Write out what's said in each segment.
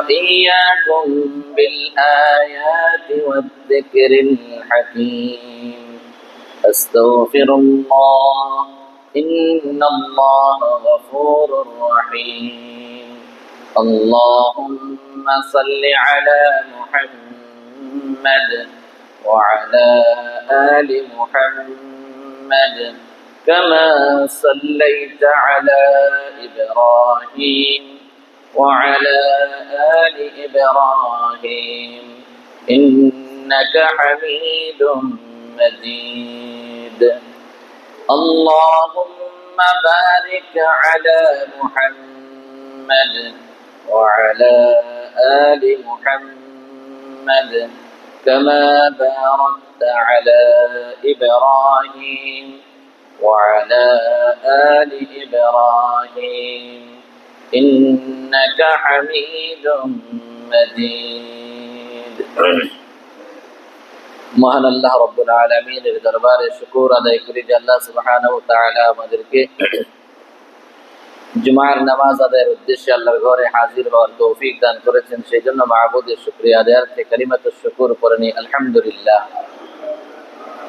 وإياكم بالآيات والذكر الحكيم أستغفر الله إن الله غفور رحيم اللهم صل على محمد وعلى آل محمد كما صليت على إبراهيم وعلى آل إبراهيم إنك حميد مجيد اللهم بارك على محمد وعلى آل محمد كما باركت على إبراهيم وعلى آل إبراهيم إنك حميد مجيد মহান আল্লাহ রব্বুল আলামিনের দরবারে শুকর আদায় করি যে আল্লাহ সুবহানাহু ওয়া তাআলা আমাদেরকে জুমার নামাজ আদায়ের উদ্দেশ্যে আল্লাহর ঘরে হাজির হওয়ার তৌফিক দান করেছেন। সেই জন্য মাহবুদের শুকরিয়া আদায়ার্থে কালিমাতুশ শুকর পড়ে নি আলহামদুলিল্লাহ।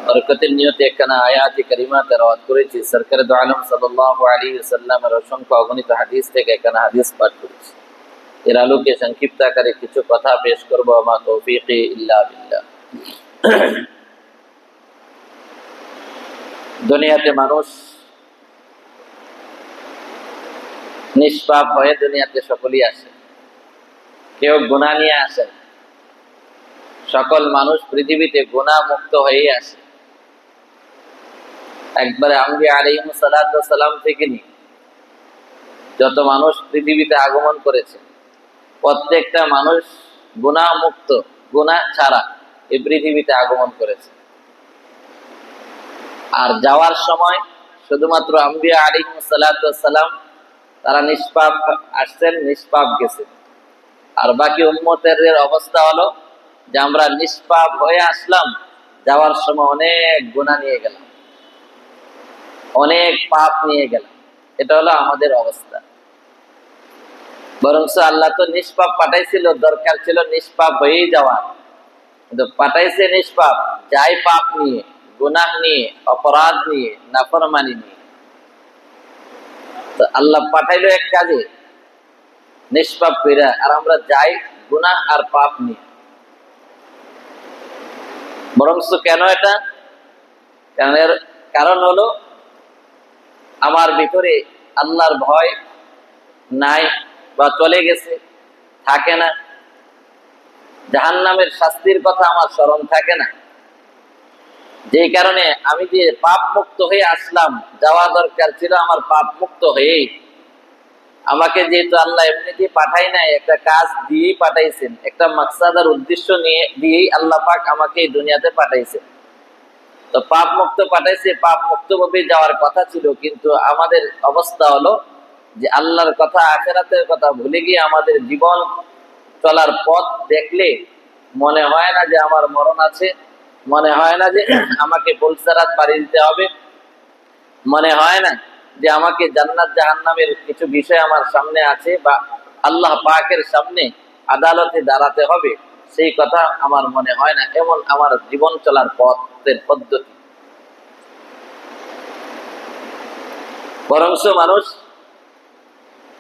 বরকতের নিয়তে একখানা আয়াতি কারিমা তেলাওয়াত করেছি। সরকারে দু আলম সাল্লাল্লাহু আলাইহি ওয়াসাল্লামের অসংখ্য অগণিত হাদিস থেকে একখানা হাদিস পাঠ করেছি। এর আলোকে সংক্ষিপ্ত আকারে কিছু কথা পেশ করবো। আমা তৌফিকি ইল্লা বিল্লাহ। দুনিয়াতে মানুষ নিষ্পাপ হয়ে দুনিয়াতে সকলেই আসে, কেউ গুনাহ নিয়ে আসে। সকল মানুষ পৃথিবীতে গুনাহ মুক্ত হয়েই আসে। একবারে আম্বিয়া আলাইহিস সালাতু ওয়াস সালাম থেকে নিয়ে যত মানুষ পৃথিবীতে আগমন করেছে, প্রত্যেকটা মানুষ গুনাহ মুক্ত, গুনাহ ছাড়া এই পৃথিবীতে আগমন করেছে। আর যাওয়ার সময় শুধুমাত্র আম্বিয়া আলাইহিস সালাতু ওয়াস সালাম তারা নিষ্পাপ আসছেন, নিষ্পাপ গেছেন। আর বাকি উম্মতের অবস্থা হলো যে আমরা নিষ্পাপ হয়ে আসলাম, যাওয়ার সময় অনেক গুনাহ নিয়ে গেলাম, অনেক পাপ নিয়ে গেলাম। এটা হলো আমাদের অবস্থা। বরঞ্চ আল্লাহ তো নিষ্পাপ পাঠাইছিল, দরকার ছিল নিষ্পাপ হয়েই যাওয়া, কিন্তু পাঠাইছে নিষ্পাপ, যাই পাপ নিয়ে, গুনাহ নিয়ে, অপরাধ নিয়ে, নাফরমানি নিয়ে। তো আল্লাহ পাঠাইলো এক কাজে নিষ্পাপ কইরা, আর আমরা যাই গুনাহ আর পাপ নিয়ে। বরঞ্চ কেন এটা? কারণ হলো আমার ভিতরে আল্লাহর ভয় নাই বা চলে গেছে, থাকে না। জাহান্নামের শাস্তির কথা আমার স্মরণ থাকে না। যেই কারণে আমি যে পাপ মুক্ত হয়ে আসলাম, যাওয়া দরকার ছিল আমার পাপ মুক্ত হয়েই। আমাকে যেহেতু আল্লাহ এমনিতে পাঠাই নাই, একটা কাজ দিয়েই পাঠাইছেন, একটা মাকসাদ আর উদ্দেশ্য নিয়ে দিয়েই আল্লাহ পাক আমাকে এই দুনিয়াতে পাঠাইছেন। তো পাপ মুক্ত পাঠাইছে, পাপ মুক্ত ভাবে যাওয়ার কথা ছিল, কিন্তু আমাদের অবস্থা হলো যে আল্লাহর কথা, আখিরাতের কথা ভুলে গিয়ে আমাদের জীবন চলার পথ দেখলে মনে হয় না যে আমার মরণ আছে, মনে হয় না যে আমাকে পুলসারাত পাড়ি দিতে হবে, মনে হয় না যে আমাকে জান্নাত জাহান্নামের কিছু বিষয় আমার সামনে আছে বা আল্লাহ পাকের সামনে আদালতে দাঁড়াতে হবে, সেই কথা আমার মনে হয় না। এমন আমার জীবন চলার পথের পদ্ধতি। বরঞ্চ মানুষ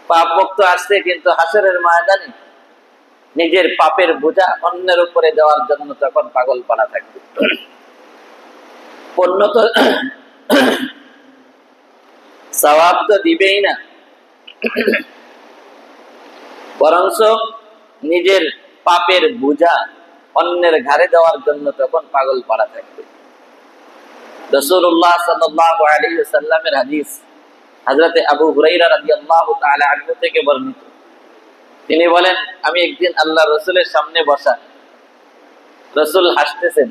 পাপ মুক্ত আসছে, কিন্তু হাসরের ময়দানে নিজের পাপের বোঝা অন্যের উপরে দেওয়ার জন্য তখন পাগল পাড়া থাকবে। পণ্য তো সওয়াব তো দিবেই না, বরঞ্চ নিজের পাপের বোঝা অন্যের ঘাড়ে দেওয়ার জন্য তখন পাগল পাড়া থাকবে। রাসূলুল্লাহ সাল্লাল্লাহু আলাইহি ওয়াসাল্লামের হাদিস, হযরত আবু হুরায়রা রাদিয়াল্লাহু তাআলা আনহু থেকে বর্ণিত। তিনি বলেন, আমি একদিন আল্লাহ রাসূলের সামনে বসা, রাসূল হাসতেছেন,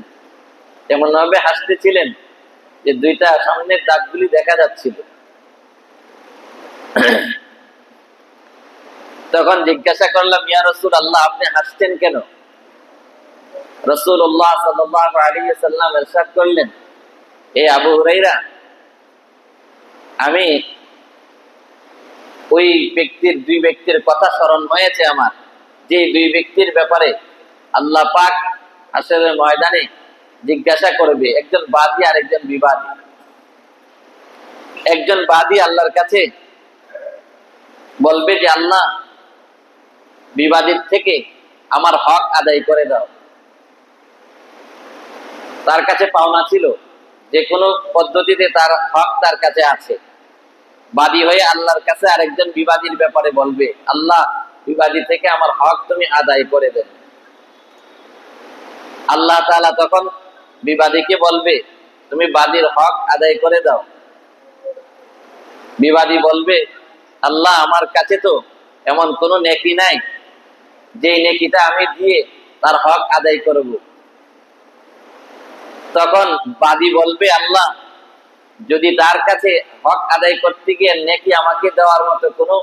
এমন ভাবে হাসতেছিলেন যে দুইটা সামনের দাঁতগুলি দেখা যাচ্ছিল। তখন জিজ্ঞাসা করলাম, ইয়া রাসূলুল্লাহ, আপনি হাসছেন কেন? রাসূলুল্লাহ সাল্লাল্লাহু আলাইহি ওয়াসাল্লাম ইরশাদ করলেন, এ আবু হুরায়রা, আমি ওই দুই ব্যক্তির কথা স্মরণ হয়েছে আমার, যে দুই ব্যক্তির ব্যাপারে আল্লাহ পাক হাসরের ময়দানে জিজ্ঞাসা করবে, একজন বাদী আর একজন বিবাদী। একজন বাদী আল্লাহর কাছে বলবে যে আল্লাহ, বিবাদীর থেকে আমার হক আদায় করে দাও। তার কাছে পাওনা ছিল, যে কোনো পদ্ধতিতে তার হক তার কাছে আছে। বাদী হয়ে আল্লাহর কাছে আরেকজন বিবাদীর ব্যাপারে বলবে, আল্লাহ, বিবাদী থেকে আমার হক তুমি আদায় করে দেন। আল্লাহ তাআলা তখন বিবাদীকে বলবে, তুমি বাদীর হক আদায় করে দাও। বিবাদী বলবে, আল্লাহ, আমার কাছে তো এমন কোন নেকি নাই যে নেকিটা আমি দিয়ে তার হক আদায় করব। তখন বাদী বলবে, আল্লাহ, যদি তার কাছে হক আদায় করতে গিয়ে নেকি আমাকে দেওয়ার মতো কোনো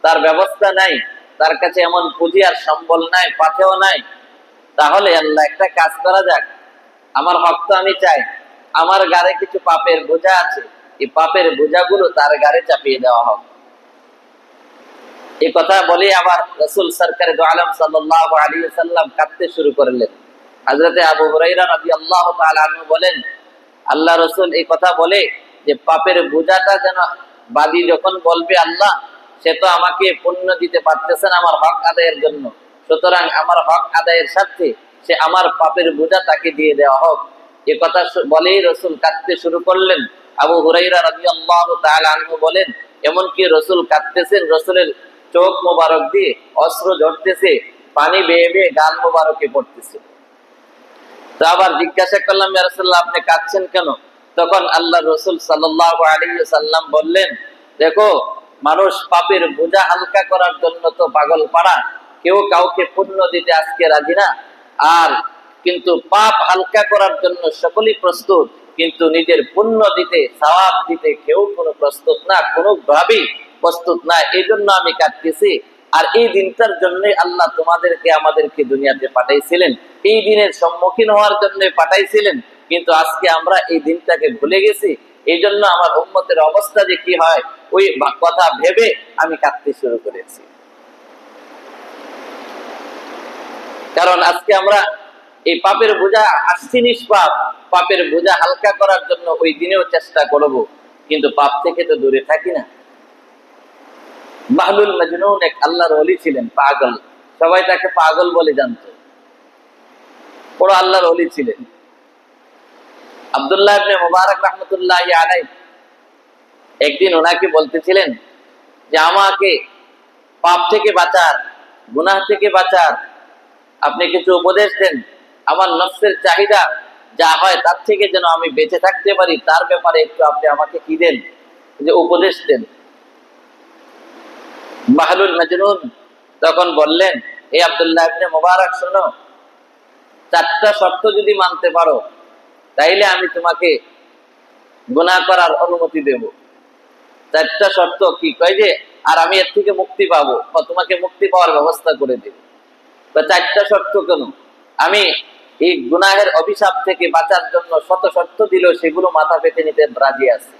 তার ব্যবস্থা নাই, তার কাছে এমন পুঁজি আর সম্বল নাই, পাথেও নাই, তাহলে আল্লাহ একটা কাজ করা যাক, আমার হক তো আমি চাই, আমার গাড়ে কিছু পাপের বোঝা আছে, এই পাপের বোঝাগুলো তার গাড়ে চাপিয়ে দেওয়া হোক। এই কথা বলে আবার রাসূল সরকারে দো আলম সাল্লাল্লাহু আলাইহি ওয়াসাল্লাম কাঁদতে শুরু করলেন। হযরতে আবু হুরায়রা রাদিয়াল্লাহু তাআলা আনহু বলেন, আল্লাহ রাসূল এই কথা বলে যে পাপের বোঝাটা যেন বাদী যখন বলবে, আল্লাহ, সে তো আমাকে পুণ্য দিতে পারতেছেন আমার হক আদায়ের জন্য, সুতরাং আমার হক আদায়ের সাথে সে আমার পাপের বোঝা তাকে দিয়ে দেওয়া হোক। এ কথা বলেই রাসূল কাঁদতে শুরু করলেন। আবু হুরায়রা রাদিয়াল্লাহু তাআলা আনহু বলেন, এমনকি রাসূল কাঁদতেছেন, রাসূলের চোখ মোবারক দিয়ে অশ্রু ঝরতেছে, পানি বেয়ে বেয়ে গাল মোবারকে পড়তেছে। তো আবার জিজ্ঞাসা করলাম, ইয়া রাসূলুল্লাহ, আপনি কাঁদছেন কেন? তখন আল্লাহ রাসূল সাল্লাল্লাহু আলাইহি ওয়াসাল্লাম বললেন, দেখো, মানুষ পাপের বোঝা হালকা করার জন্য তো পাগল পাড়া, কেউ কাউকে পুণ্য দিতে আজকে রাজি না, আর কিন্তু পাপ হালকা করার জন্য সকলেই প্রস্তুত, কিন্তু নিজের পুণ্য দিতে, সওয়াব দিতে কেউ কোনো প্রস্তুত না, কোনোভাবেই প্রস্তুত না। এই জন্য আমি কাঁদতেছি। আর এই দিনটার জন্য আল্লাহ তোমাদেরকে আমাদেরকে দুনিয়াতে পাঠাইছিলেন, এই দিনের সম্মুখীন হওয়ার জন্য পাঠাইছিলেন, কিন্তু আজকে আমরা এই দিনটাকে ভুলে গেছি। এই জন্য আমার উম্মতের অবস্থা যে কি হয়, ওই কথা ভেবে আমি কাঁদতে শুরু করেছি। কারণ আজকে আমরা এই পাপের বোঝা আসছি নিষ্পাপ, পাপের বোঝা হালকা করার জন্য ওই দিনেও চেষ্টা করব, কিন্তু পাপ থেকে তো দূরে থাকি না। বাহলুল মাজনুন এক আল্লাহর ওলি ছিলেন, পাগল, সবাই তাকে পাগল বলে জানতো, বড় আল্লাহর ওলি ছিলেন। আব্দুল্লাহ ইবনে মুবারক রাহমাতুল্লাহি আলাইহি একদিন ওনাকে বলতেছিলেন যে আমাকে পাপ থেকে বাঁচার, গুনাহ থেকে বাঁচার আপনি কিছু উপদেশ দেন, আমার নফসের চাহিদা যা হয় তার থেকে যেন আমি বেঁচে থাকতে পারি, তার ব্যাপারে একটু আপনি আমাকে কি দেন, যে উপদেশ দেন। বাহলুল মাজনুন তখন বললেন, হে আব্দুল্লাহ ইবনে মুবারক, শোনো, চারটা শর্ত যদি মানতে পারো তাইলে আমি তোমাকে গুনাহ করার অনুমতি দেব। চারটা শর্ত কি? কয় যে আর আমি এর থেকে মুক্তি পাবো, বা তোমাকে মুক্তি পাওয়ার ব্যবস্থা করে দেব। চারটা শর্ত কেন? আমি এই গুনাহের অভিশাপ থেকে বাঁচার জন্য শত শর্ত দিল, সেগুলো মাথা পেতে নিতে রাজি আছে।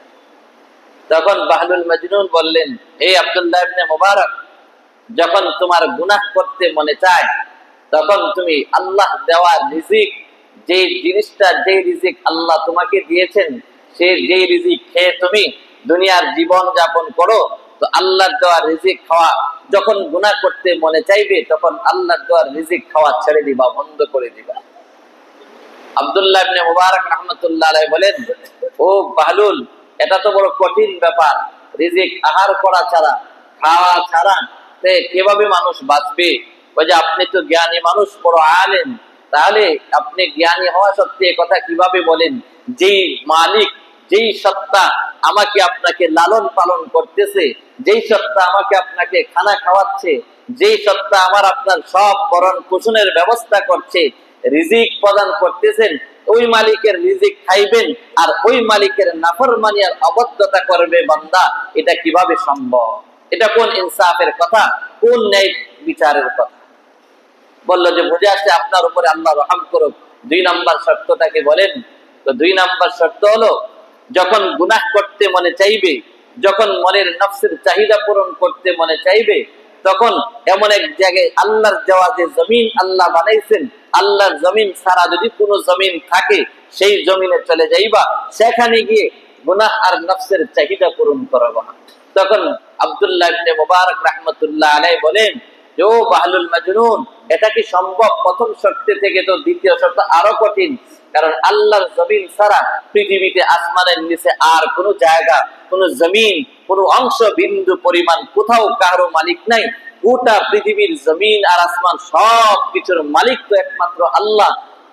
তখন বাহলুল মাজনুন বললেন, হে আব্দুল্লাহ ইবনে মুবারক, যখন তোমার গুনাহ করতে মনে চায় তখন তুমি আল্লাহ দেওয়া রিজিক, যে জিনিসটা, যে রিজিক আল্লাহ তোমাকে দিয়েছেন, সেই যে রিজিক খেয়ে তুমি দুনিয়ার জীবন যাপন করো, তো আল্লাহর দেওয়া রিজিক খাওয়া যখন গুনাহ করতে মনে চাইবে তখন আল্লাহর দেওয়া রিজিক খাওয়া ছেড়ে দিবা, বন্ধ করে দিবা। আব্দুল্লাহ ইবনে মুবারক রাহমাতুল্লাহ আলাইহি বলেন, ও বাহলুল, এটা তো বড় কঠিন ব্যাপার, রিজিক আহার করা ছাড়া, খাওয়া ছাড়া কিভাবে মানুষ বাঁচবে? ওই যে আপনি তো জ্ঞানী মানুষ, বড় আলেম, তাহলে আপনি জ্ঞানী হওয়া সত্ত্বে কথা কিভাবে বলেন? যেই মালিক, যেই সত্তা আমাকে আপনাকে লালন পালন করতেছে, যেই সত্তা আমাকে আপনাকে খানা খাওয়াচ্ছে, যেই সত্তা আমার আপনার সব ভরণ পোষণের ব্যবস্থা করছে, রিজিক প্রদান করতেছেন, ওই মালিকের রিজিক খাইবেন আর ওই মালিকের নাফরমানি আর অবদ্ধতা করবে বান্দা, এটা কিভাবে সম্ভব? এটা কোন ইনসাফের কথা, কোন ন্যায় বিচারের কথা? বললো যে বুঝে আসছে, আপনার উপরে আল্লাহ রহম করুক। 2 নম্বর শর্তটাকে বলেন। তো 2 নম্বর শর্ত হলো, যখন গুনাহ করতে মনে চাইবে, যখন মনের নফসের চাহিদা পূরণ করতে মনে চাইবে, তখন এমন এক জায়গায় আল্লাহর দেওয়া যে জমিন আল্লাহ বানাইছেন, আল্লাহর জমিন ছাড়া যদি কোনো জমিন থাকে সেই জমিনে চলে যাইবা, সেখানে গিয়ে গুনাহ আর নফসের চাহিদা পূরণ করবা। তখন আব্দুল্লাহ ইবনে মুবারক রাহমাতুল্লাহ আলাইহি বলেন, ও বাহলুল মাজনুন, এটা কি সম্ভব? প্রথম শর্ত থেকে তো দ্বিতীয় শর্ত আরো কঠিন, কারণ আল্লাহর জমিন ছাড়া পৃথিবীতে আসমানের নিচে আর কোনো জায়গা, কোনো জমিন, কোনো অংশ বিন্দু পরিমাণ কোথাও কারো মালিক নাই। গোটা পৃথিবীর জমিন আর আসমান সব কিছুর মালিক তো একমাত্র আল্লাহ।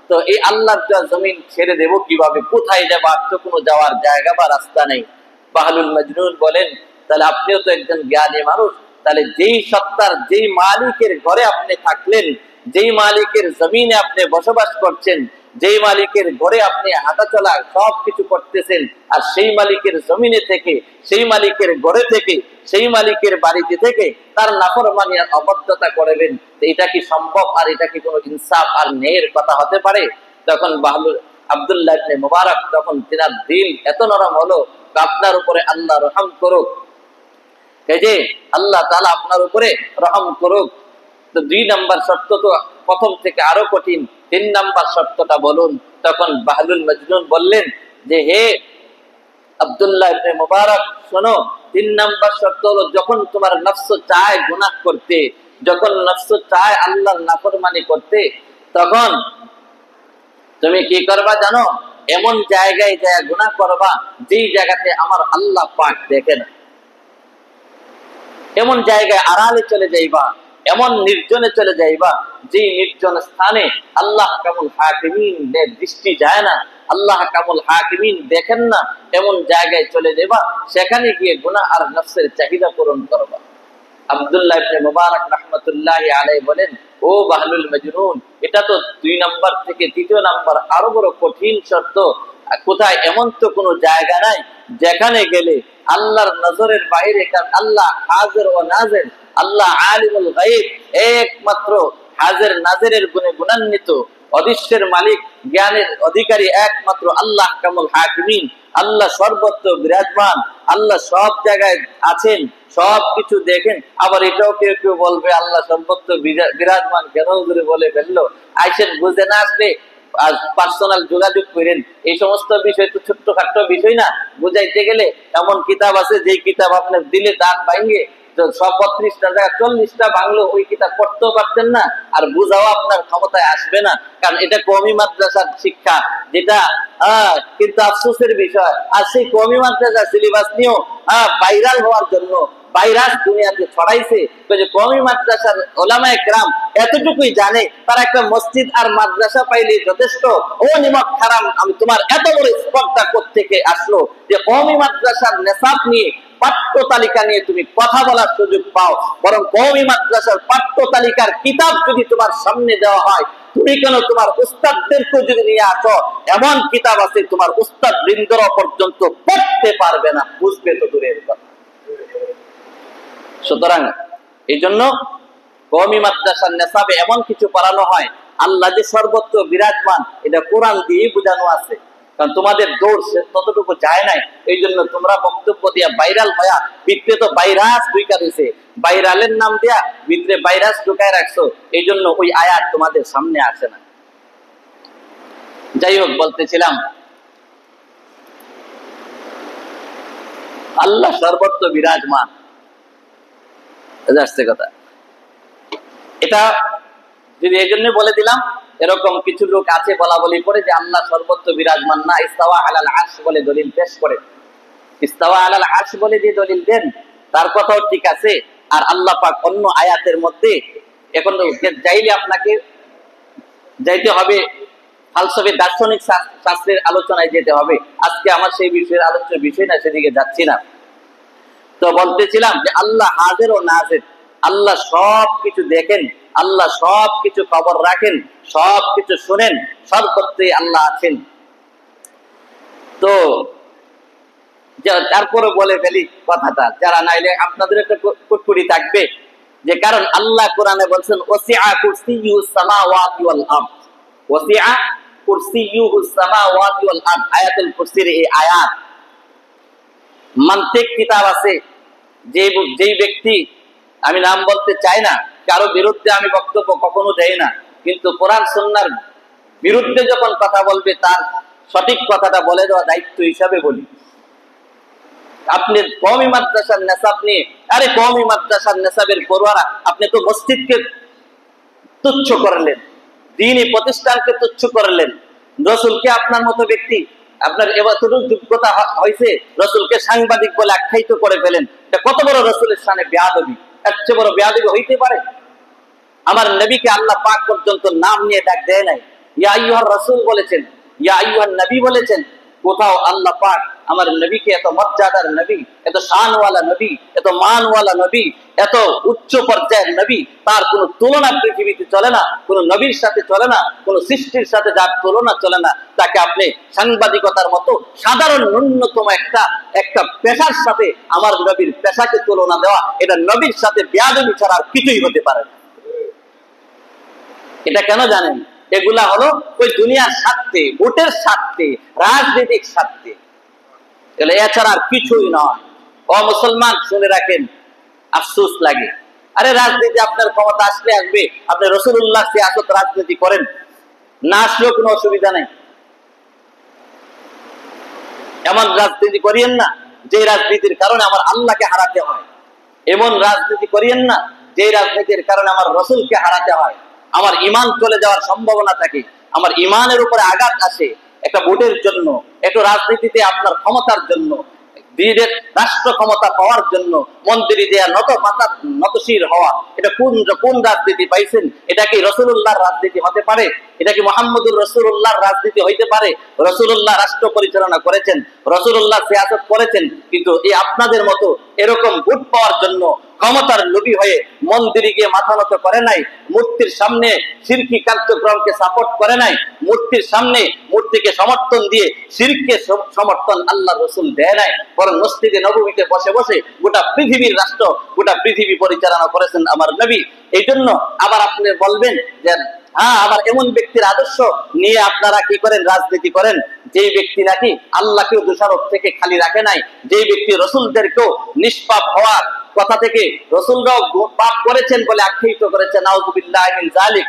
তো এই আল্লাহর জমিন ছেড়ে দেব কিভাবে? কোথায় যাবো? আর তো কোনো যাওয়ার জায়গা বা রাস্তা নেই। বাহলুল মাজনুন বলেন, তাহলে আপনিও তো একজন জ্ঞানী মানুষ, তাহলে যেই সত্তার, যেই মালিকের ঘরে আপনি থাকলেন, যেই মালিকের জমিনে আপনি বসবাস করছেন, যেই মালিকের ঘরে আপনি হাঁটাচলা সবকিছু করতেছেন, আর সেই মালিকের জমিনে থেকে, সেই মালিকের ঘরে থেকে, সেই মালিকের বাড়িতে থেকে তার নাফরমানি আর অবাধ্যতা করবেন, এটা কি সম্ভব? আর এটা কি কোনো ইনসাফ আর ন্যায়ের কথা হতে পারে? তখন আব্দুল্লাহ ইবনে মুবারক তখন তিনার দিল এত নরম হলো, আপনার উপরে আল্লাহ রহম করুক, এই যে আল্লাহ তাআলা আপনার উপরে রহম করুক। তো 2 নাম্বার শর্ত তো প্রথম থেকে আরো কঠিন, 3 নাম্বার শর্তটা বলুন। তখন বাহলুল মাজনুন বললেন যে, হে আব্দুল্লাহ ইবনে মুবারক, শোনো, 3 নাম্বার শর্ত হলো, যখন তোমার নফস চায় গুনাহ করতে, যখন নফস চায় আল্লাহর নাফরমানি করতে, তখন তুমি কি করবা জানো? এমন জায়গায় যায় গুনাহ করবা যেই জায়গাতে আমার আল্লাহ পাক দেখে না। এমন জায়গায় আড়ালে চলে যাইবা, এমন নির্জনে চলে যাইবা যে নির্জন স্থানে আল্লাহ কামুল হাকিমিনের দৃষ্টি যায় না, আল্লাহ কামুল হাকিমিন দেখেন না, এমন জায়গায় চলে যাবা, সেখানে গিয়ে গুনাহ আর নফসের চাহিদা পূরণ করবা। আব্দুল্লাহ ইবনে মুবারক রাহমাতুল্লাহি আলাইহি বলেন, ও বাহলুল মাজনুন, এটা তো 2 নাম্বার থেকে 3 নাম্বার আরো বড় কঠিন শর্ত। কোথায়? এমন তো কোনো জায়গা নাই যেখানে গেলে আল্লাহর নজরের বাইরে, কারণ আল্লাহ হাজির ও নাজির, আল্লাহ আলিমুল গায়ব, একমাত্র হাজির নাজিরের গুণে গুণান্বিত, অদৃশ্যের মালিক, জ্ঞানের অধিকারী একমাত্র আল্লাহ কামুল হাকিমিন। আল্লাহ সর্বত্র বিরাজমান, আল্লাহ সব জায়গায় আছেন, সব কিছু দেখেন। আবার এটাও কেউ কেউ বলবে, আল্লাহ সর্বত্র বিরাজমান কেন করে বলে ফেললো? আইসেন, বুঝে না আসলে পার্সোনাল যোগাযোগ করেন। এই সমস্ত বিষয় তো ছোট্টখাট্ট বিষয় না, বুঝাইতে গেলে এমন কিতাব আছে যে কিতাব আপনার দিলে দাঁত ভাঙে, সব 32টা জায়গা 40টা বাংলো ওই কিতাব পড়তেও পারতেন না, আর বুঝাও আপনার ক্ষমতায় আসবে না, কারণ এটা কওমি মাদ্রাসার শিক্ষা, যেটা কিন্তু আফসোসের বিষয়। আর সেই কওমি মাদ্রাসা সিলেবাস নিয়েও ভাইরাল হওয়ার জন্য ভাইরাস দুনিয়াতে ছড়াইছে। যে কওমি মাদ্রাসার ওলামায়ে কেরাম এতটুকুই জানে, তারা একটা মসজিদ আর মাদ্রাসা পাইলে যথেষ্ট। ও নিমক হারাম, আমি তোমার এত বড় স্পর্ধা কোত্থেকে আসলো যে কওমি মাদ্রাসার নেশাব নিয়ে, পাঠ্য তালিকা নিয়ে তুমি কথা বলার সুযোগ পাও? বরং কওমি মাদ্রাসার পাঠ্য তালিকার কিতাব যদি তোমার সামনে দেওয়া হয়, তুমি কেন তোমার উস্তাদদেরকে যদি নিয়ে আসো, এমন কিতাব আছে তোমার উস্তাদ বৃন্দরা পর্যন্ত পড়তে পারবে না, বুঝবে তো দূরের কথা। সুতরাং এই জন্য কওমি মাদ্রাসার নেশাবে এমন কিছু পড়ানো হয়, আল্লাহ যে সর্বত্র বিরাজমান এটা কোরআন দিয়ে বোঝানো আছে। কারণ তোমাদের দৌড় ততটুকু যায় নাই, এই জন্য তোমরা বক্তব্য দিয়া ভাইরাল হয়া ভিতরে তো ভাইরাস ঢুকা দিছে, ভাইরালের নাম দিয়া ভিতরে ভাইরাস ঢুকায় রাখছো, এই জন্য ওই আয়াত তোমাদের সামনে আসে না। যাই হোক, বলতেছিলাম আল্লাহ সর্বত্র বিরাজমান, আসছে কথা। এটা যদি এই জন্য বলে দিলাম, এরকম কিছু লোক আছে বলা বলি করে যে আল্লাহ সর্বত্র বিরাজমান না, ইস্তাওয়া আলাল আরশ বলে দলিল পেশ করে। ইস্তাওয়া আলাল আরশ বলে যে দলিল দেন তার কথাও ঠিক আছে। আর আল্লাহ পাক অন্য আয়াতের মধ্যে, এখন চাইলে আপনাকে যাইতে হবে ফালসফে দার্শনিক শাস্ত্রের আলোচনায় যেতে হবে। আজকে আমার সেই বিষয়ের আলোচ্য বিষয় না, সেদিকে যাচ্ছি না। তো বলতেছিলাম যে আল্লাহ হাজির ও নাজির, আল্লাহ সব কিছু দেখেন, আল্লাহ সব কিছু খবর রাখেন, সব কিছু শুনেন, সর্বত্রই আল্লাহ আছেন। তো তারপরে বলে ফেলি কথাটা, যারা নাইলে আপনাদের একটা কুটকুটি থাকবে, যে কারণ আল্লাহ কোরআনে বলছেন ওয়াসিআ কুরসিয়ুস সামাওয়াতি ওয়াল আরদ, ওয়াসিআ কুরসিয়ুস সামাওয়াতি ওয়াল আরদ, আয়াতুল কুরসির এই আয়াত। মান্তিক কিতাব আছে, যেই ব্যক্তি আমি নাম বলতে চাই না, কারো বিরুদ্ধে আমি বক্তব্য কখনো দেই না, কিন্তু কোরআন সুন্নাহর বিরুদ্ধে যখন কথা বলবে তার সঠিক কথাটা বলে দেওয়া দায়িত্ব হিসাবে বলি। আপনি কওমি মাদ্রাসার নেসাব নিয়ে, আরে কওমি মাদ্রাসার নেসাবের পড়ুয়ারা, আপনি তো মসজিদকে তুচ্ছ করলেন, দ্বীনি প্রতিষ্ঠানকে তুচ্ছ করলেন, রসুলকে আপনার মতো ব্যক্তি, আপনার এতটুকু যোগ্যতা হয়েছে রসুলকে সাংবাদিক বলে আখ্যায়িত করে ফেলেন, এটা কত বড় রসুলের সামনে বেয়াদবি! এর চেয়ে বড় বেয়াদবি হইতে পারে? আমার নবীকে আল্লাহ পাক পর্যন্ত নাম নিয়ে ডাক দেয় নাই, ইয়া আইয়ুহার রাসূল বলেছেন, ইয়া আইয়ুহান নবী বলেছেন। কোথাও আল্লাহ পাক আমার নবীকে এত মর্যাদার নবী, এত শানওয়ালা নবী, এত মানওয়ালা নবী, এত উচ্চ পর্যায়ের নবী, তার কোনো তুলনা পৃথিবীতে চলে না, কোনো নবীর সাথে চলে না, কোনো সৃষ্টির সাথে যার তুলনা চলে না, তাকে আপনি সাংবাদিকতার মতো সাধারণ ন্যূনতম একটা পেশার সাথে আমার নবীর পেশাকে তুলনা দেওয়া, এটা নবীর সাথে বেয়াদবি ছাড়া আর কিছুই হতে পারে না। এটা কেন জানেন? এগুলা হলো ওই দুনিয়ার স্বার্থে, ভোটের স্বার্থে, রাজনৈতিক স্বার্থে, এছাড়া আর কিছুই নয়। ও মুসলমান, শুনে রাখেন, আফসোস লাগে। আরে রাজনীতি আপনার ক্ষমতা আসলে আসবে, আপনি রাসূলুল্লাহ সিয়াসত রাজনীতি করেন, না আসলেও কোনো অসুবিধা নেই। এমন রাজনীতি করিয়েন না যে রাজনীতির কারণে আমার আল্লাহকে হারাতে হয়, এমন রাজনীতি করিয়েন না যে রাজনীতির কারণে আমার রসুলকে হারাতে হয়, আমার ঈমান চলে যাওয়ার সম্ভাবনা থাকে, আমার ঈমানের উপরে আঘাত আসে একটা ভোটের জন্য, একটু রাজনীতিতে আপনার ক্ষমতার জন্য, দিনের রাষ্ট্র ক্ষমতা পাওয়ার জন্য মন্দিরে দেয়া নতশির হওয়া, এটা কোন রাজনীতি পাইছেন? এটা কি রাসূলুল্লাহর রাজনীতি হতে পারে? এটা কি মুহাম্মদুর রাসূলুল্লাহর রাজনীতি হইতে পারে? রাসূলুল্লাহ রাষ্ট্র পরিচালনা করেছেন, রাসূলুল্লাহ সিয়াসত করেছেন, কিন্তু এই আপনাদের মতো এরকম ভোট পাওয়ার জন্য ক্ষমতার লোভী হয়ে মন্দিরে গিয়ে মাথা নত করে নাই, মূর্তির সামনে শিরকি কার্যক্রমকে সাপোর্ট করে নাই, মূর্তির সামনে মূর্তিকে সমর্থন দিয়ে শিরককে সমর্থন আল্লাহ রসুল দেয় নাই, বরং মসজিদে নববীতে বসে বসে গোটা পৃথিবীর রাষ্ট্র, গোটা পৃথিবী পরিচালনা করেছেন আমার নবী। এই জন্য আবার আপনি বলবেন যে হ্যাঁ, আবার এমন ব্যক্তির আদর্শ নিয়ে আপনারা কি করেন? রাজনীতি করেন, যেই ব্যক্তি নাকি আল্লাহকেও দোষারোপ থেকে খালি রাখে নাই, যেই ব্যক্তি রসুলদেরকেও নিষ্পাপ হওয়ার কথা থেকে রসুলরাও পাপ করেছেন বলে আখ্যায়িত করেছে, নাউযুবিল্লাহি মিন যালিক।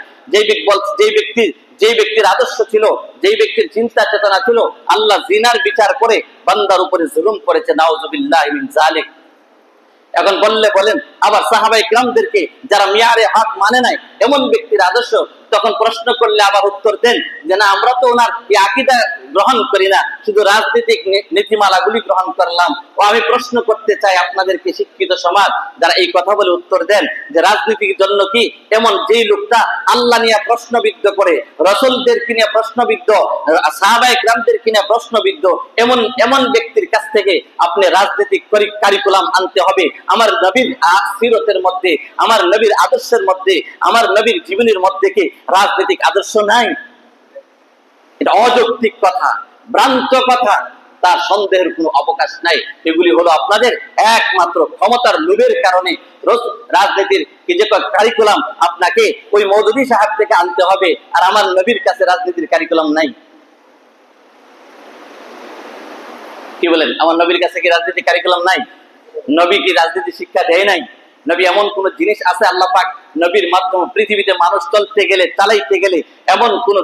যেই ব্যক্তির আদর্শ ছিল, যেই ব্যক্তির চিন্তা চেতনা ছিল, আল্লাহ জিনার বিচার করে বান্দার উপরে জুলুম করেছে, নাউযুবিল্লাহি মিন যালিক। এখন বলেন আবার সাহাবায়ে কিরামদেরকে যারা মিয়ারে হক মানে নাই, এমন ব্যক্তির আদর্শ, তখন প্রশ্ন করলে আবার উত্তর দেন যে না, আমরা তো ওনার এই আকীদা গ্রহণ করি না, শুধু রাজনৈতিক নীতিমালাগুলি গ্রহণ করলাম। ও আমি প্রশ্ন করতে চাই আপনাদেরকে, শিক্ষিত সমাজ যারা এই কথা বলে উত্তর দেন যে রাজনীতির জন্য কি, এমন যেই লোকটা আল্লাহ নিয়ে প্রশ্নবিদ্ধ করে, রাসূলদেরকে নিয়ে প্রশ্নবিদ্ধ, সাহাবায়ে কিরামদেরকে নিয়ে প্রশ্নবিদ্ধ, এমন ব্যক্তির কাছ থেকে আপনি রাজনৈতিক কারিকুলাম আনতে হবে। আমার নবীর সিরতের মধ্যে, আমার নবীর আদর্শের মধ্যে, আমার নবীর জীবনের মধ্যে কি রাজনৈতিক আদর্শ নাই? এটা অযৌক্তিক কথা, ভ্রান্ত কথা, তার সন্দেহের কোনো অবকাশ নাই। এগুলি হলো আপনাদের একমাত্র ক্ষমতার লোভের কারণে রাজনীতির কি যে কারিকুলাম আপনাকে ওই মৌদুদী সাহেব থেকে আনতে হবে, আর আমার নবীর কাছে রাজনীতির কারিকুলাম নাই। কি বলেন? আমার নবীর কাছে কি রাজনীতির কারিকুলাম নাই? নবী কি রাজনীতি শিক্ষা দেয় নাই? নবী এমন কোন জিনিস আছে আল্লাহ পাক নবীর মাধ্যমে পৃথিবীতে মানুষ চলতে গেলে, চালাইতে গেলে এমন কোন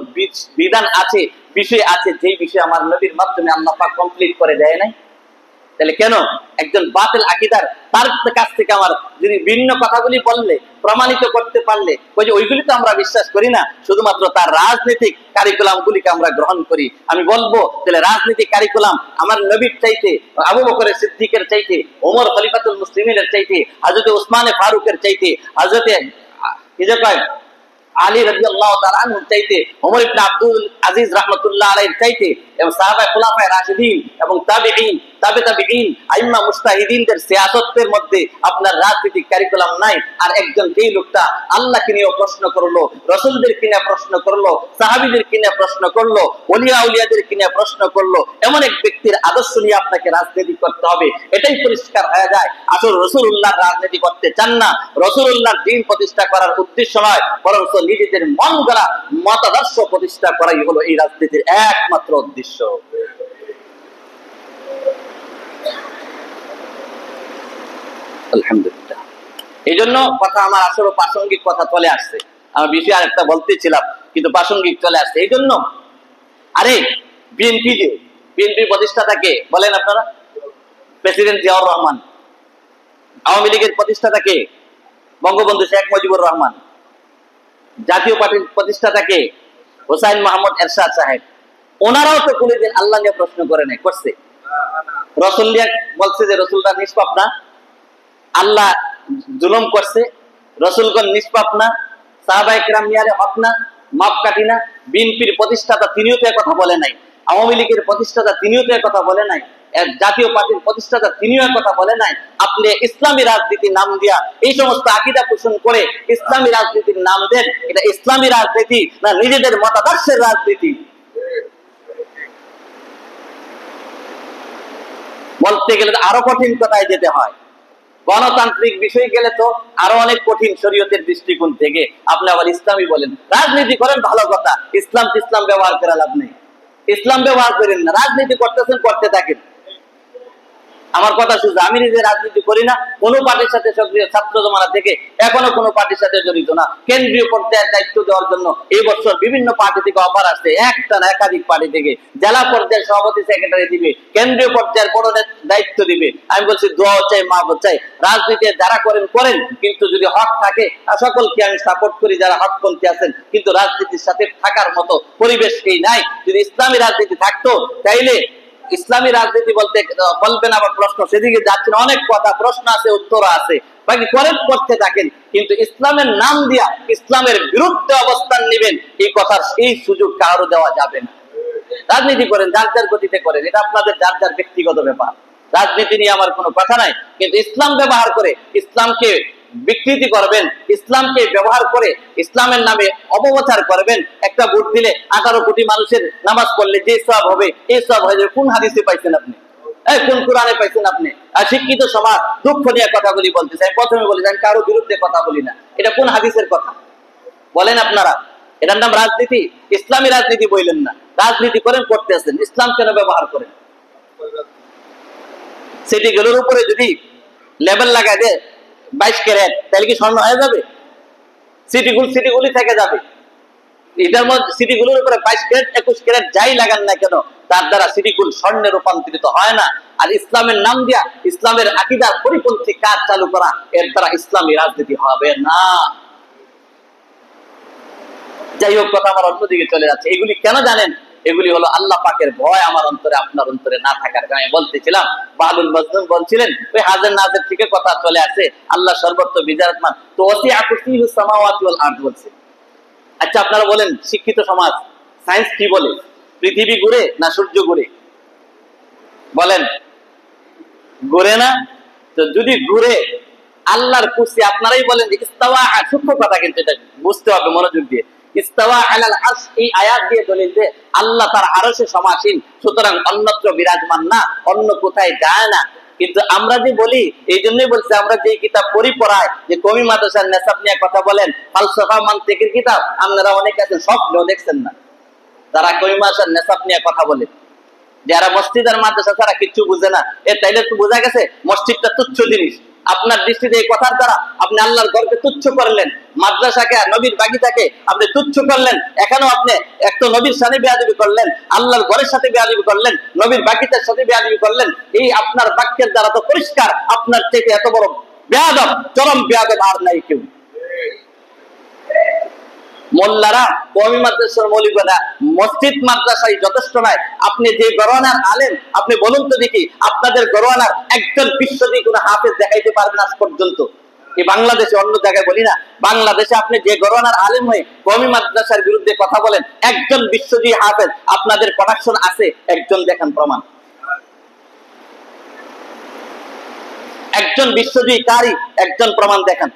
বিধান আছে, বিষয় আছে, যেই বিষয় আমার নবীর মাধ্যমে আল্লাহ পাক কমপ্লিট করে দেয় নাই? তাহলে কেন একজন বাতিল আকীদার তার কাছ থেকে আমার যদি ভিন্ন কথাগুলি বললে, প্রমাণিত করতে পারলে, ওই যে ওইগুলি তো আমরা বিশ্বাস করি না, শুধুমাত্র তার রাজনৈতিক কারিকুলাম গুলিকে আমরা গ্রহণ করি। আমি বলবো তাহলে রাজনৈতিক কারিকুলাম আমার নবীর চাইতে, আবু বকরের সিদ্দিকের চাইতে, ওমর খলিফাতুল মুসলিমিনের চাইতে, হযরত উসমানে ফারুকের চাইতে, হযরত কি যে কয় আলী রাদিয়াল্লাহু তাআলা আনহুর চাইতে, ওমর ইবনে আব্দুল আজিজ রাহমাতুল্লাহ আলাইহির চাইতে, এবং সাহাবা খুলাফায়ে রাশিদিন এবং তাবিঈন, তাবিঈন, আইম্মা মুজতাহিদিনদের সিয়াসতের মধ্যে আপনার রাজনৈতিক কারিকুলাম নাই। আর একজন যেই লোকটা আল্লাহকে নিয়ে প্রশ্ন করলো, রাসূলদেরকে নিয়ে প্রশ্ন করলো, সাহাবীদেরকে নিয়ে প্রশ্ন করলো, ওলিয়া উলিয়াদেরকে নিয়ে প্রশ্ন করলো, এমন এক ব্যক্তির আদর্শ নিয়ে আপনাকে রাজনীতি করতে হবে। এটাই পরিষ্কার হয়ে যায় আসলে রাসূলুল্লাহর রাজনীতি করতে চান না, রাসূলুল্লাহর দ্বীন প্রতিষ্ঠা করার উদ্দেশ্য নয়, বরং নিজেদের মন গড়া মতাদর্শ প্রতিষ্ঠা করাই হলো এই রাজনীতির একমাত্র উদ্দেশ্য। আলহামদুলিল্লাহ। এই জন্য কথা আমার আসলে প্রাসঙ্গিক কথা চলে আসছে, আমার বিষয় আর একটা বলতেছিলাম কিন্তু প্রাসঙ্গিক চলে আসছে। এই জন্য আরে বিএনপি প্রতিষ্ঠাতাকে বলেন আপনারা? প্রেসিডেন্ট জিয়াউর রহমান। আওয়ামী লীগের প্রতিষ্ঠাতাকে বঙ্গবন্ধু শেখ মুজিবুর রহমান। জাতীয় পার্টির প্রতিষ্ঠাতাকে হোসাইন মাহমুদ এরশাদ সাহেব। ওনারাও তো কোনদিন আল্লাহ নিয়ে প্রশ্ন করে নাই, করছে? রসুল নিয়ে বলছে যে রসুলটা নিষ্পাপ না, আল্লাহ জুলুম করছে, রসুলগণ নিষ্পাপ না, সাহাবায়ে কেরাম নিয়ারে হক না, মাপ কাটি না। বিএনপির প্রতিষ্ঠাতা তিনিও তো কথা বলে নাই, আওয়ামী লীগের প্রতিষ্ঠাতা তিনিও তো কথা বলে নাই, জাতীয় পার্টির প্রতিষ্ঠাতা তিনিও কথা বলে নাই। আপনি ইসলামী রাজনীতির নাম দিয়া এই সমস্ত আকীদা পোষণ করে ইসলামী রাজনীতির নাম দেন, এটা ইসলামী রাজনীতি না নিজেদের মতাদর্শের রাজনীতি? বলতে গেলে আরো কঠিন কথায় যেতে হয়। গণতান্ত্রিক বিষয় গেলে তো আরো অনেক কঠিন শরীয়তের দৃষ্টিকোণ থেকে। আপনি আবার ইসলামী বলেন, রাজনীতি করেন ভালো কথা, ইসলাম ব্যবহার করে লাভ নেই। ইসলাম ব্যবহার করেন না, রাজনীতি করতেছেন, করতে থাকেন। আমার কথা শুধু আমি নিজে রাজনীতি করি না, কোনো পার্টির সাথে সক্রিয় ছাত্র জমানা থেকে এখনো কোনো পার্টির সাথে জড়িত না। কেন্দ্রীয় পর্যায়ের দায়িত্ব দেওয়ার জন্য এই বছর বিভিন্ন পার্টি থেকে অফার আসছে, একটা না একাধিক পার্টি থেকে। জেলা পর্যায়ের সভাপতি সেক্রেটারি দিবে, কেন্দ্রীয় পর্যায়ের বড় দায়িত্ব দিবে। আমি বলছি দোয়া চাই, মা চাই, রাজনীতি যারা করেন করেন, কিন্তু যদি হক থাকে সকলকে আমি সাপোর্ট করি যারা হকপন্থী আছেন, কিন্তু রাজনীতির সাথে থাকার মতো পরিবেশ এই নাই। যদি ইসলামী রাজনীতি থাকতো তাইলে ইসলামী রাজনীতি বলতে বলবেন আবার প্রশ্ন, সেদিকে যাচ্ছেন, অনেক কথা প্রশ্ন আছে, উত্তর আছে, বাকি করেন করতে থাকেন, কিন্তু ইসলামের নাম দিয়া ইসলামের বিরুদ্ধে অবস্থান নেবেন এই কথার এই সুযোগ কারো দেওয়া যাবে না। রাজনীতি করেন, যার যার গতিতে করেন, এটা আপনাদের যার যার ব্যক্তিগত ব্যাপার। রাজনীতি নিয়ে আমার কোনো কথা নাই, কিন্তু ইসলাম ব্যবহার করে ইসলামকে বিকৃতি করবেন, ইসলামকে ব্যবহার করে ইসলামের নামে অপপ্রচার করবেন। একটা ভোট দিলে 18 কোটি মানুষের নামাজ পড়লে যে সওয়াব হবে, এই সওয়াব হয়ে যাবে। কোন হাদিসে পাইছেন আপনি? কোন কোরআনে পাইছেন আপনি? আর শিক্ষিত সমাজ দুঃখ নিয়ে কথাগুলি বলতে চাই। প্রথমে বলি আমি কারো বিরুদ্ধে কথা বলি না, এটা কোন হাদিসের কথা বলেন আপনারা? এটার নাম রাজনীতি? ইসলামী রাজনীতি বললেন না, রাজনীতি করেন, করতে আছেন, ইসলাম কেন ব্যবহার করেন? সিটিগুলোর উপরে যদি লেবেল লাগায় দেয় 22 ক্যারেট, তাহলে কি স্বর্ণ হয়ে যাবে? সিটিগুলি থেকে যাবে। এটার মধ্যে সিটিগুলোর উপরে 22 ক্যারেট 21 ক্যারেট যাই লাগান না কেন, তার দ্বারা সিটিগুল স্বর্ণে রূপান্তরিত হয় না। আর ইসলামের নাম দিয়া ইসলামের আকীদার পরিপন্থী কাজ চালু করা, এর দ্বারা ইসলামী রাজনীতি হবে না। যাই হোক, কথা আমার অন্যদিকে চলে যাচ্ছে। এগুলি কেন জানেন? এগুলি হলো আল্লাহ পাকের ভয় আমার অন্তরে, আপনার অন্তরে না থাকার কারণে। বলতেছিলাম বাহলুল মাজনুন বলছিলেন ওই হাজের নাজের থেকে কথা চলে আসে, আল্লাহ সর্বত্র বিরাজমান, তো ওয়াসিআ কুরসিয়ুহুস সামাওয়াতি ওয়াল আরদ বলছে। আচ্ছা আপনারা বলেন, শিক্ষিত সমাজ সায়েন্স কি বলে? পৃথিবী ঘুরে না সূর্য ঘুরে? বলেন, ঘুরে না? তো যদি ঘুরে আল্লাহর কুরসি, আপনারাই বলেন যে ইস্তাওয়া, সূক্ষ্ম কথা কিন্তু এটা বুঝতে হবে মনোযোগ দিয়ে। ইস্তাওয়া আলাল আরশ, এই আয়াত দিয়ে দলিল যে আল্লাহ তার আরশে সমাসীন, সুতরাং অন্যত্র বিরাজমান না, অন্য কোথায় যায় না। কিন্তু আমরা যে বলি, এই জন্যই বলছি, আমরা যে কিতাব পড়ি পড়ায় যে কওমি মাদ্রাসার নেসাব নিয়ে কথা বলেন, ফালসাফা মানতিকের কিতাব, আপনারা অনেকে আছেন স্বপ্নেও দেখছেন না, তারা কওমি মাদ্রাসার নেসাব নিয়ে কথা বলে, যারা মসজিদ আর মাদ্রাসা ছাড়া কিচ্ছু বুঝে না। তাইলে তো বোঝা গেছে মসজিদটা তুচ্ছ জিনিস। আপনার দৃষ্টিতে এই কথার দ্বারা আপনি আল্লাহর ঘরকে তুচ্ছ করলেন, মাদ্রাসাকে আর নবীর বাগিচাকে আপনি তুচ্ছ করলেন। এখানেও আপনি একটা নবীর সাথে বেয়াদবি করলেন, আল্লাহর ঘরের সাথে বেয়াদবি করলেন, নবীর বাগিচার সাথে বেয়াদবি করলেন। এই আপনার বাক্যের দ্বারা তো পরিষ্কার আপনার থেকে এত বড় বেয়াদব, চরম বেয়াদব আর নাই কেউ। মোল্লারা, কওমি মাদ্রাসার মৌলবীরা মসজিদ মাদ্রাসায় যথেষ্ট নয়। আপনি যে গরওয়ানার আলেম, আপনি বলুন তো দেখি, আপনাদের গরওয়ানার একজন বিশ্বজি কোনো হাফেজ দেখাইতে পারবেন আজ পর্যন্ত? এই বাংলাদেশে, অন্য জায়গায় বলি না, বাংলাদেশে আপনি যে গরওয়ানার আলেম হয়ে কওমি মাদ্রাসার বিরুদ্ধে কথা বলেন, একজন বিশ্বজি হাফেজ আপনাদের প্রোডাকশন আছে? একজন দেখান প্রমাণ। একজন বিশ্বজি কারি, একজন প্রমাণ দেখান।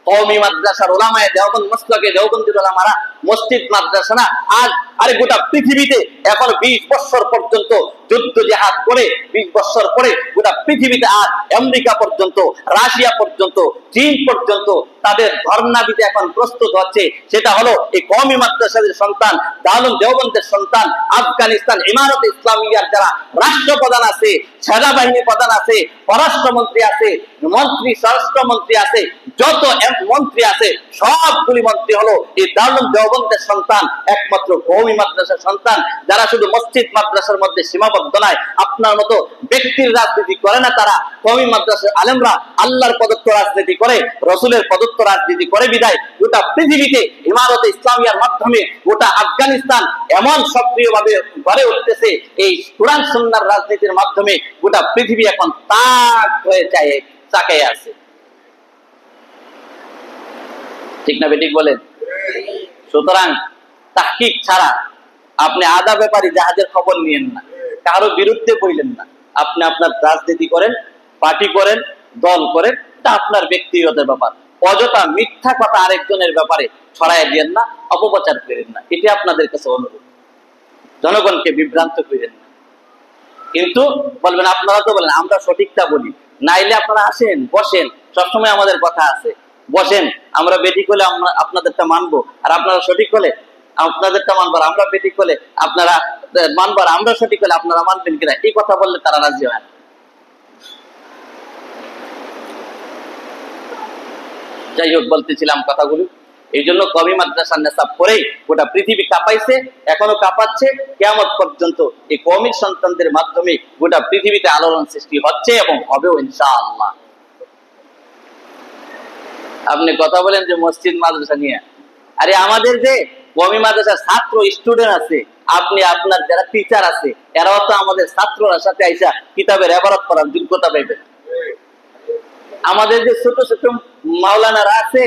কওমি মাদ্রাসার উলামায়ে দেওবন্দ, মসলকে দেওবন্দির উলামারা মসজিদ মাদ্রাসা না, আজ আরে গোটা পৃথিবীতে এখন 20 বছর পর্যন্ত যুদ্ধ জিহাদ করে 20 বছর পরে গোটা পৃথিবীতে আজ আমেরিকা পর্যন্ত, রাশিয়া পর্যন্ত, চীন পর্যন্ত তাদের ধর্ণা দিতে এখন প্রস্তুত হচ্ছে। সেটা হলো এই কওমি মাদ্রাসাদের সন্তান, দারুল দেওবন্দের সন্তান, আফগানিস্তান ইমারত ইসলামিয়ার যারা রাষ্ট্রপ্রধান আছে, সেনাবাহিনী প্রধান আছে, পররাষ্ট্রমন্ত্রী আছে, মন্ত্রী, স্বরাষ্ট্রমন্ত্রী আছে, যত মন্ত্রী আছে সবগুলি মন্ত্রী হলো এই দারুল দেওবন্দের সন্তান, একমাত্র কওমি মাদ্রাসার সন্তান, যারা শুধু মসজিদ মাদ্রাসার মধ্যে সীমাবদ্ধ নয়, আপনার মতো ব্যক্তির রাজনীতি করে না। তারা কওমি মাদ্রাসার আলেমরা আল্লাহর প্রদত্ত রাজনীতি করে, রসুলের প্রদত্ত রাজনীতি করে বিদায় গোটা পৃথিবীতে ইমারতে ইসলামিয়ার মাধ্যমে গোটা আফগানিস্তান এমন সক্রিয়ভাবে গড়ে উঠতেছে এই কোরআন সুন্নাহর রাজনীতির মাধ্যমে। গোটা পৃথিবী এখন তাক হয়ে যায়, তাকিয়ে আছে। ঠিক না বেঠিক বলেন? সুতরাং তাহকিক ছাড়া আপনি আধা ব্যাপারী জাহাজের খবর নিয়েন না, কারো বিরুদ্ধে বললেন না। আপনি আপনার রাজনীতি করেন, পার্টি করেন, দল করেন, এটা আপনার ব্যক্তিগত ব্যাপার। অযথা মিথ্যা কথা আরেকজনের ব্যাপারে ছড়াই দিয়েন না, অপপ্রচার করেন না, এটা আপনাদের কাছে অনুরোধ। জনগণকে বিভ্রান্ত করেন না। কিন্তু বলবেন আপনারা তো বলেন আমরা সঠিকটা বলি, নাইলে আপনারা আসেন, বসেন, সবসময় আমাদের কথা আছে, বসেন, আমরা বেঠিক হলে আমরা আপনাদেরটা মানবো, আর আপনারা সঠিক হলে আপনাদেরটা মানবার, আমরা বেঠিক হলে আপনারা মানবার, আমরা সঠিক হলে আপনারা মানবেন কিনা, এই কথা বললে তারা রাজি হয় না। যাই হোক, বলতেছিলাম কথাগুলো এই জন্য কওমি মাদ্রাসার নেশাব করেই গোটা পৃথিবী কাঁপাইছে, এখনো কাঁপাচ্ছে, কিয়ামত পর্যন্ত এই কওমির সন্তানদের মাধ্যমে গোটা পৃথিবীতে আলোড়ন সৃষ্টি হচ্ছে এবং হবেও ইনশাআল্লাহ। আপনি কথা বলেন যে মসজিদ মাদ্রাসা নিয়ে, আরে আমাদের যে কওমি মাদ্রাসার ছাত্র স্টুডেন্ট আছে, আপনি আপনার যারা টিচার আছে এরাও তো আমাদের ছাত্ররা সাথে আইসা কিতাবের ইবারত পড়ার যোগ্যতা পাইবেন। আমাদের যে ছোট ছোট মাওলানারা আছে,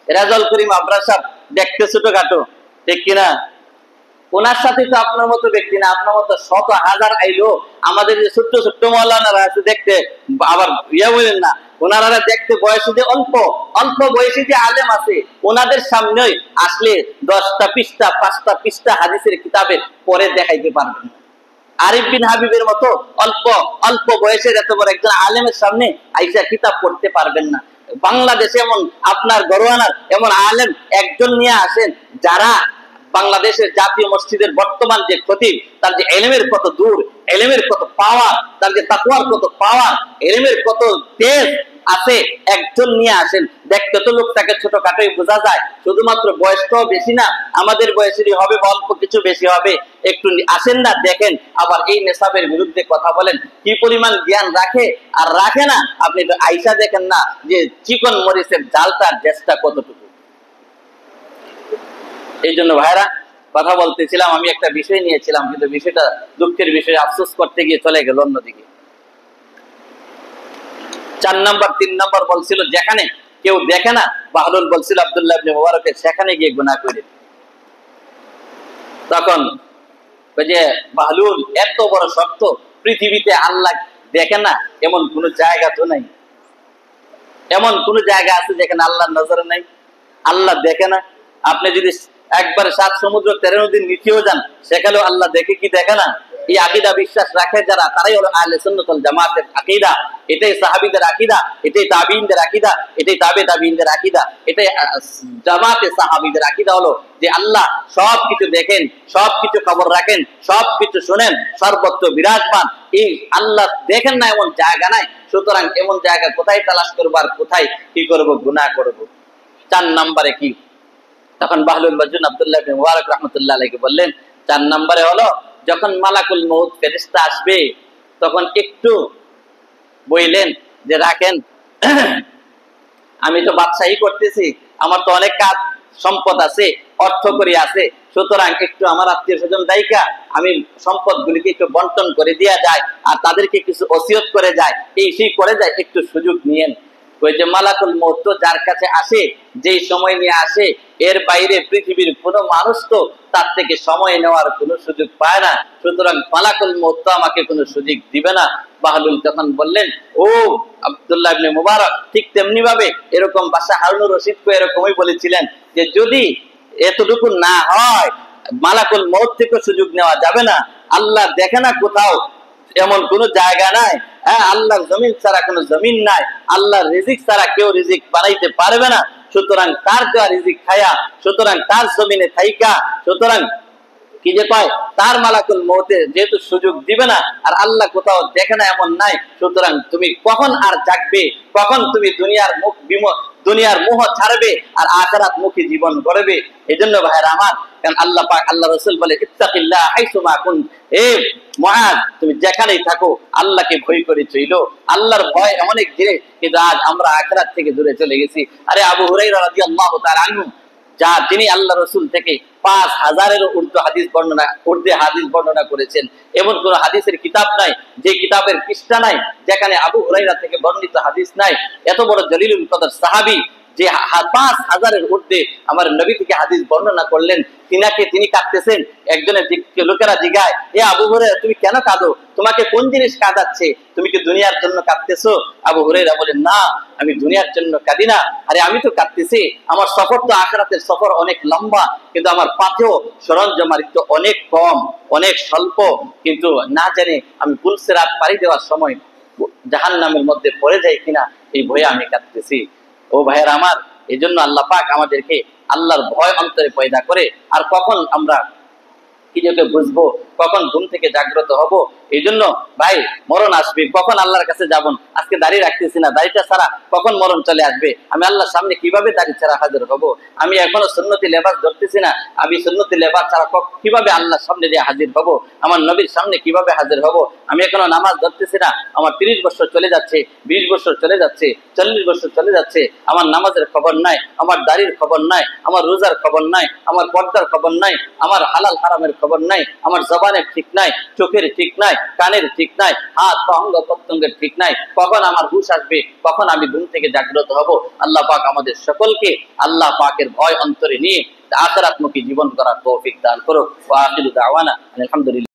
রেজাউল করিম আবরার সাহেব দেখতে ছোটখাটো, ঠিক কিনা? ওনার সাথে তো আপনার মতো ব্যক্তি না, আপনার মতো শত হাজার আইলো। আমাদের যে ছোট্ট ছোট্ট মাওলানারা আছে দেখতে, আবার ইয়া বলেন না, ওনারা দেখতে বয়সে যে অল্প অল্প বয়সী যে আলেম আছে, ওনাদের সামনে আসলে 10টা পৃষ্ঠা 5টা পৃষ্ঠা হাদিসের কিতাবের পরে দেখাইতে পারবেন। আরিফ বিন হাবিবের মতো অল্প অল্প বয়সের এত বড় একজন আলেমের সামনে আইসা কিতাব পড়তে পারবেন না। বাংলাদেশে এমন আপনার গরওয়ানার এমন আলেম একজন নিয়ে আসেন, যারা বাংলাদেশের জাতীয় মসজিদের বর্তমান যে খতিব, তার যে এলেমের কত দূর, এলেমের কত পাওয়ার, তার যে তাকওয়ার কত পাওয়ার, এলেমের কত তেজ আছে, একজন নিয়ে আসেন। দেখতে তো লোকটাকে ছোটখাটোই বোঝা যায়, শুধুমাত্র বয়সটাও বেশি না, আমাদের বয়সেরই হবে বা অল্প কিছু বেশি হবে। একটু আসেন না, দেখেন, আবার এই নেশাবের বিরুদ্ধে কথা বলেন, কি পরিমাণ জ্ঞান রাখে আর রাখে না। আপনি তো আইসা দেখেন না যে চিকন মরিচের জালটার ডেস্টটা কতটুকু। এই জন্য ভাইরা কথা বলতেছিলাম, আমি একটা বিষয় নিয়েছিলাম, কিন্তু বিষয়টা দুঃখের বিষয়, আফসোস করতে গিয়ে চলে গেল অন্যদিকে। 4 নম্বর 3 নম্বর বলছিল যেখানে কেউ দেখে না, বাহলুল বলছিল আব্দুল্লাহ ইবনে মুবারকের, সেখানে গিয়ে গুনাহ করে। তখন ওই যে বাহলুল এত বড় শক্ত, পৃথিবীতে আল্লাহ দেখে না এমন কোন জায়গা তো নাই। এমন কোন জায়গা আছে যেখানে আল্লাহর নজরে নাই? আল্লাহ দেখে না? আপনি যদি একবারে 7 সমুদ্র 13 নদীর নিচেও যান, সেখানেও আল্লাহ দেখে কি দেখে না? এই আকীদা বিশ্বাস রাখে যারা, তারাই হলো আহলে সুন্নাত ওয়াল জামাতের আকীদা। এটাই সাহাবীদের আকীদা, এটাই তাবিঈনদের আকীদা, এটাই তাবিঈনদের আকীদা, এটাই জামাতে সাহাবীদের আকীদা হলো যে আল্লাহ সবকিছু দেখেন, সবকিছু খবর রাখেন, সবকিছু শুনেন, সর্বত্র বিরাজমান। এই আল্লাহ দেখেন না এমন জায়গা নাই। সুতরাং এমন জায়গা কোথায় তালাশ করব আর কোথায় কি করব, গুনাহ করব। 4 নম্বরে কি? তখন বাহলুল মাজুন আব্দুল্লাহ ইবনে মুবারক রাহমাতুল্লাহ আলাইহি বললেন, 4 নম্বরে হলো যখন মালাকুল মউত ফেরেশতা আসবে, তখন একটু বললেন যে রাখেন, আমি তো বাদশাহী করতেছি, আমার তো অনেক কাজ সম্পদ আছে, অর্থ করি আছে, সুতরাং একটু আমার আত্মীয় স্বজন দায়িকা আমি সম্পদ গুলিকে একটু বন্টন করে দেওয়া যায়, আর তাদেরকে কিছু ওসিয়ত করে যায়, এই সেই করে যায়, একটু সুযোগ নিয়েন। ওই যে মালাকুল মউত তো যার কাছে আসে, যেই সময় নিয়ে আসে, এর বাইরে পৃথিবীর কোনো মানুষ তো তার থেকে সময় নেওয়ার কোনো সুযোগ পায় না। সুতরাং মালাকুল মউত তো আমাকে কোনো সুযোগ দিবে না। বাহলুল তখন বললেন, ও আব্দুল্লাহ ইবনে মুবারক, ঠিক তেমনি ভাবে এরকম বাদশা হারুনুর রশিদকে এরকমই বলেছিলেন যে যদি এতটুকু না হয় মালাকুল মউত থেকে সুযোগ নেওয়া যাবে না। আল্লাহ দেখে না কোথাও এমন কোন জায়গা নাই, হ্যাঁ, আল্লাহর জমিন ছাড়া কোনো জমিন নাই, আল্লাহর রিজিক ছাড়া কেউ রিজিক বানাইতে পারবে না। সুতরাং তার দেওয়া রিজিক খায়া, সুতরাং তার জমিনে থাইকা, সুতরাং কি যে পায় তার মালাকুল মউতে যেহেতু সুযোগ দিবে না, আর আল্লাহ কোথাও দেখে না এমন নাই, সুতরাং তুমি কখন আর জাগবে, কখন তুমি দুনিয়ার মোহ ছাড়বে আর আখিরাত মুখী জীবন গড়বে। এজন্য ভাইরা আমার, কারণ আল্লাহ পাক, আল্লাহ রাসূল বলে ইত্তাকিল্লাহ হাইসুমা কুন্ত, হে মুআজ তুমি যেখানেই থাকো আল্লাহকে ভয় করে চলো। আল্লাহর ভয় অনেক জিনিস, কিন্তু আজ আমরা আখিরাত থেকে দূরে চলে গেছি। আরে আবু হুরায়রা রাদিয়াল্লাহু তাআলা আনহু, যা তিনি আল্লাহ রাসূল থেকে 5000-এরও ঊর্ধ্বে হাদিস বর্ণনা করেছেন, এমন কোন হাদিসের কিতাব নাই যে কিতাবের পৃষ্ঠা নাই যেখানে আবু হুরায়রা থেকে বর্ণিত হাদিস নাই। এত বড় জলিলুল কদর সাহাবী, যে 5000-এর ঊর্ধ্বে আমার নবী থেকে হাদিস বর্ণনা করলেন, তিনি কাঁদতেছেন। একজনের লোকেরা জিগায়, এ আবু হুরায়রা তুমি কেন কাঁদো, তোমাকে কোন জিনিস কাঁদাচ্ছে, তুমি কি দুনিয়ার জন্য কাঁদতেছো? আবু হুরায়রা বলেন, না, আমি দুনিয়ার জন্য কাঁদি না, আরে আমি তো কাঁদতেছি, আমার সফর তো আখিরাতের সফর অনেক লম্বা, কিন্তু আমার পাথেও সরঞ্জামারিত্ব অনেক কম, অনেক স্বল্প, কিন্তু না জানি আমি পুলসিরাত পাড়ি দেওয়ার সময় জাহান্নামের মধ্যে পড়ে যাই কিনা, এই ভয়ে আমি কাঁদতেছি। ও ভাইয়ের আমার, এই জন্য আল্লাহ পাক আমাদেরকে আল্লাহর ভয় অন্তরে পয়দা করে। আর কখন আমরা নিজেকে বুঝবো, কখন ঘুম থেকে জাগ্রত হব, এই জন্য ভাই মরণ আসবে, কখন আল্লাহর কাছে যাব। আজকে দাঁড়িয়ে রাখতেছি না, দাড়িটা ছাড়া কখন মরণ চলে আসবে, আমি আল্লাহর সামনে কিভাবে দাড়ি ছাড়া হাজির হব? আমি এখনো সুন্নতি লেবাস ধরতেছি না, আমি সুন্নতি লেবাস ছাড়া কিভাবে আল্লাহর সামনে দিয়ে হাজির হব, আমার নবীর সামনে কিভাবে হাজির হব? আমি এখনো নামাজ ধরতেছি না, আমার 30 বছর চলে যাচ্ছে, 20 বছর চলে যাচ্ছে, 40 বছর চলে যাচ্ছে, আমার নামাজের খবর নাই, আমার দাড়ির খবর নাই, আমার রোজার খবর নাই, আমার পর্দার খবর নাই, আমার হালাল হারামের খবর নাই, আমার জবানের ঠিক নাই, চোখের ঠিক নাই, কানের ঠিক নাই, হাত পা অঙ্গ প্রত্যঙ্গের ঠিক নাই, কখন আমার হুঁশ আসবে, কখন আমি ঘুম থেকে জাগ্রত হব? আল্লাহ পাক আমাদের সকলকে আল্লাহ পাকের ভয় অন্তরে নিয়ে আখিরাতমুখী জীবন করার তৌফিক দান করুক। ওয়া আখিরু দাওয়ানা আলহামদুলিল্লাহ।